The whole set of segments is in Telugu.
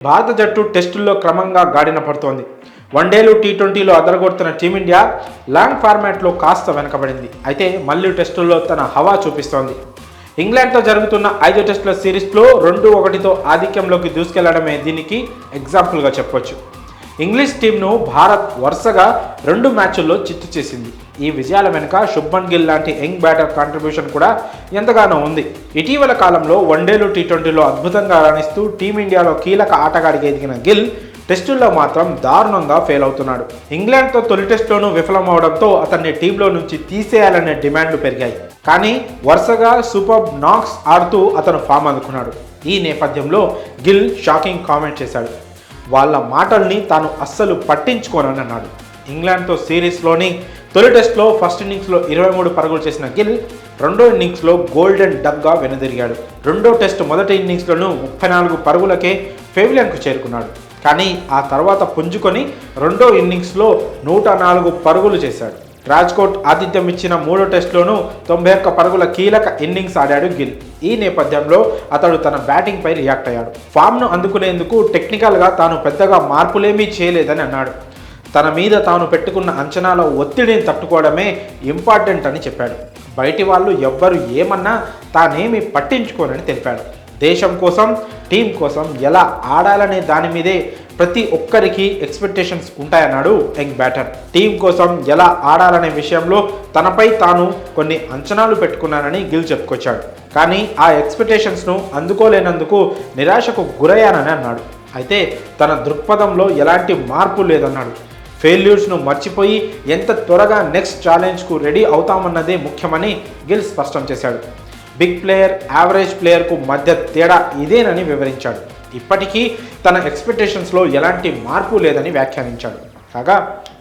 భారత జట్టు టెస్టుల్లో క్రమంగా గాడిన పడుతోంది. వన్డేలు టీ20లో అదరగొడుతున్న టీమిండియా లాంగ్ ఫార్మాట్లో కాస్త వెనకబడింది. అయితే మళ్ళీ టెస్టుల్లో తన హవా చూపిస్తోంది. ఇంగ్లాండ్తో జరుగుతున్న 5 టెస్టుల సిరీస్లో 2-1తో ఆధిక్యంలోకి దూసుకెళ్లడమే దీనికి ఎగ్జాంపుల్గా చెప్పొచ్చు. ఇంగ్లీష్ టీంను భారత్ వరుసగా 2 మ్యాచ్ల్లో చిత్తు చేసింది. ఈ విజయాల వెనుక శుభ్మన్ గిల్ లాంటి యంగ్ బ్యాటర్ కాంట్రిబ్యూషన్ కూడా ఎంతగానో ఉంది. ఇటీవల కాలంలో వన్డేలు టీ20లో అద్భుతంగా రాణిస్తూ టీమిండియాలో కీలక ఆటగాడిగా ఎదిగిన గిల్ టెస్టుల్లో మాత్రం దారుణంగా ఫెయిల్ అవుతున్నాడు. ఇంగ్లాండ్తో తొలి టెస్టులోనూ విఫలమవడంతో అతన్ని టీంలో నుంచి తీసేయాలనే డిమాండ్లు పెరిగాయి. కానీ వరుసగా సూపర్ నాక్స్ ఆడుతూ అతను ఫామ్ అందుకున్నాడు. ఈ నేపథ్యంలో గిల్ షాకింగ్ కామెంట్ చేశాడు. వాళ్ళ మాటల్ని తాను అస్సలు పట్టించుకోనని అన్నాడు. ఇంగ్లాండ్తో సిరీస్లోని తొలి టెస్ట్లో ఫస్ట్ ఇన్నింగ్స్లో 23 పరుగులు చేసిన గిల్ రెండో ఇన్నింగ్స్లో గోల్డెన్ డక్గా వెనుదిరిగాడు. రెండో టెస్ట్ మొదటి ఇన్నింగ్స్లోనూ 34 పరుగులకే పెవిలియన్కు చేరుకున్నాడు. కానీ ఆ తర్వాత పుంజుకొని రెండో ఇన్నింగ్స్లో 104 పరుగులు చేశాడు. రాజ్కోట్ ఆతిథ్యం ఇచ్చిన మూడో టెస్ట్లోనూ 91 పరుగుల కీలక ఇన్నింగ్స్ ఆడాడు గిల్. ఈ నేపథ్యంలో అతడు తన బ్యాటింగ్పై రియాక్ట్ అయ్యాడు. ఫామ్ను అందుకునేందుకు టెక్నికల్గా తాను పెద్దగా మార్పులేమీ చేయలేదని అన్నాడు. తన మీద తాను పెట్టుకున్న అంచనాల ఒత్తిడిని తట్టుకోవడమే ఇంపార్టెంట్ అని చెప్పాడు. బయటి వాళ్ళు ఎవ్వరు ఏమన్నా తానేమీ పట్టించుకోనని తెలిపాడు. దేశం కోసం, టీం కోసం ఎలా ఆడాలనే దాని మీదే ప్రతి ఒక్కరికి ఎక్స్పెక్టేషన్స్ ఉంటాయన్నాడు యంగ్ బ్యాటర్. టీం కోసం ఎలా ఆడాలనే విషయంలో తనపై తాను కొన్ని అంచనాలు పెట్టుకున్నానని గిల్ చెప్పుకొచ్చాడు. కానీ ఆ ఎక్స్పెక్టేషన్స్ను అందుకోలేనందుకు నిరాశకు గురయ్యానని అన్నాడు. అయితే తన దృక్పథంలో ఎలాంటి మార్పు లేదన్నాడు. ఫెయిల్యూర్స్ను మర్చిపోయి ఎంత త్వరగా నెక్స్ట్ ఛాలెంజ్కు రెడీ అవుతామన్నదే ముఖ్యమని గిల్ స్పష్టం చేశాడు. బిగ్ ప్లేయర్, యావరేజ్ ప్లేయర్కు మధ్య తేడా ఇదేనని వివరించాడు. ఇప్పటికీ తన ఎక్స్పెక్టేషన్స్లో ఎలాంటి మార్పు లేదని వ్యాఖ్యానించాడు. కాగా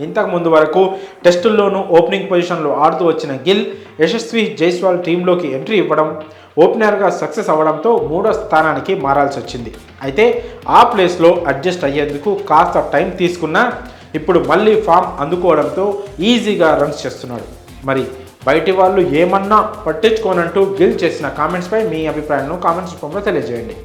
ఇంతకు ముందు వరకు టెస్టుల్లోనూ ఓపెనింగ్ పొజిషన్లో ఆడుతూ వచ్చిన గిల్ యశస్వి జైస్వాల్ టీంలోకి ఎంట్రీ ఇవ్వడం, ఓపెనర్గా సక్సెస్ అవ్వడంతో 3వ స్థానానికి మారాల్సి వచ్చింది. అయితే ఆ ప్లేస్లో అడ్జస్ట్ అయ్యేందుకు కాస్త టైం తీసుకున్నా ఇప్పుడు మళ్ళీ ఫామ్ అందుకోవడంతో ఈజీగా రన్స్ చేస్తున్నాడు. మరి బయటి వాళ్ళు ఏమన్నా పట్టించుకోనంటూ గిల్ చేసిన కామెంట్స్పై మీ అభిప్రాయాలను కామెంట్స్ రూపంలో తెలియజేయండి.